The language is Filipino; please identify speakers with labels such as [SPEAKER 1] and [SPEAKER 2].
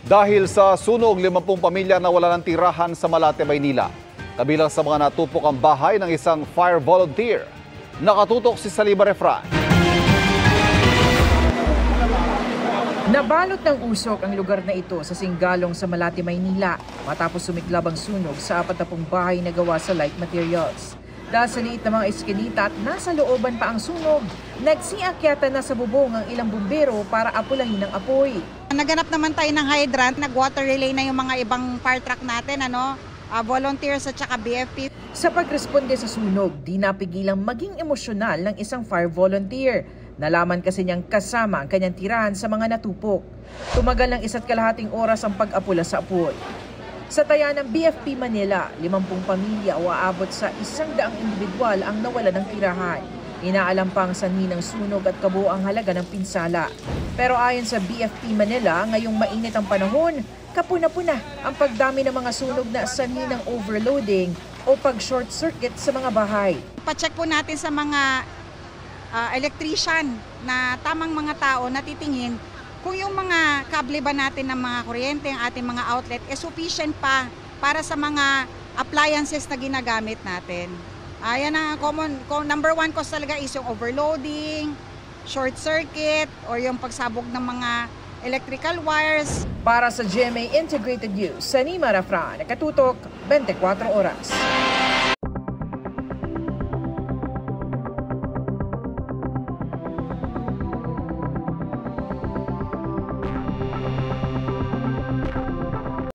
[SPEAKER 1] Dahil sa sunog, 50 pamilya na wala ng tirahan sa Malate, Maynila. Kabilang sa mga natupok ang bahay ng isang fire volunteer. Nakatutok si Salima Refran.
[SPEAKER 2] Nabalot ng usok ang lugar na ito sa Singgalong sa Malate, Maynila matapos sumiklab ang sunog sa 40 bahay na gawa sa light materials. Dahil sa liit na mga eskinita at nasa looban pa ang sunog, nagsiakyatan na sa bubong ang ilang bumbero para apulahin ang apoy.
[SPEAKER 3] Naganap naman tayo ng hydrant, nag-water relay na yung mga ibang fire truck natin, volunteers at saka BFP. Sa
[SPEAKER 2] pagresponde sa sunog, di napigilang maging emosyonal ng isang fire volunteer. Nalaman kasi niyang kasama ang kanyang tirahan sa mga natupok. Tumagal ng 1.5 oras ang pag-apula sa apoy. Sa taya ng BFP Manila, 50 pamilya o aabot sa 100 individual ang nawala ng tirahan. Inaalam pa ang sanhi ng sunog at kabuuang halaga ng pinsala. Pero ayon sa BFP Manila, ngayong mainit ang panahon, kapuna-puna ang pagdami ng mga sunog na sanhi ng overloading o pag-short circuit sa mga bahay.
[SPEAKER 3] Pacheck po natin sa mga electrician na tamang mga tao na titingin kung yung mga kable ba natin ng mga kuryente, ang ating mga outlet, sufficient pa para sa mga appliances na ginagamit natin. Yan ang number 1 cause talaga is yung overloading, short circuit, or yung pagsabog ng mga electrical wires.
[SPEAKER 2] Para sa GMA Integrated News, Salima Refran, Nakatutok, 24 Oras.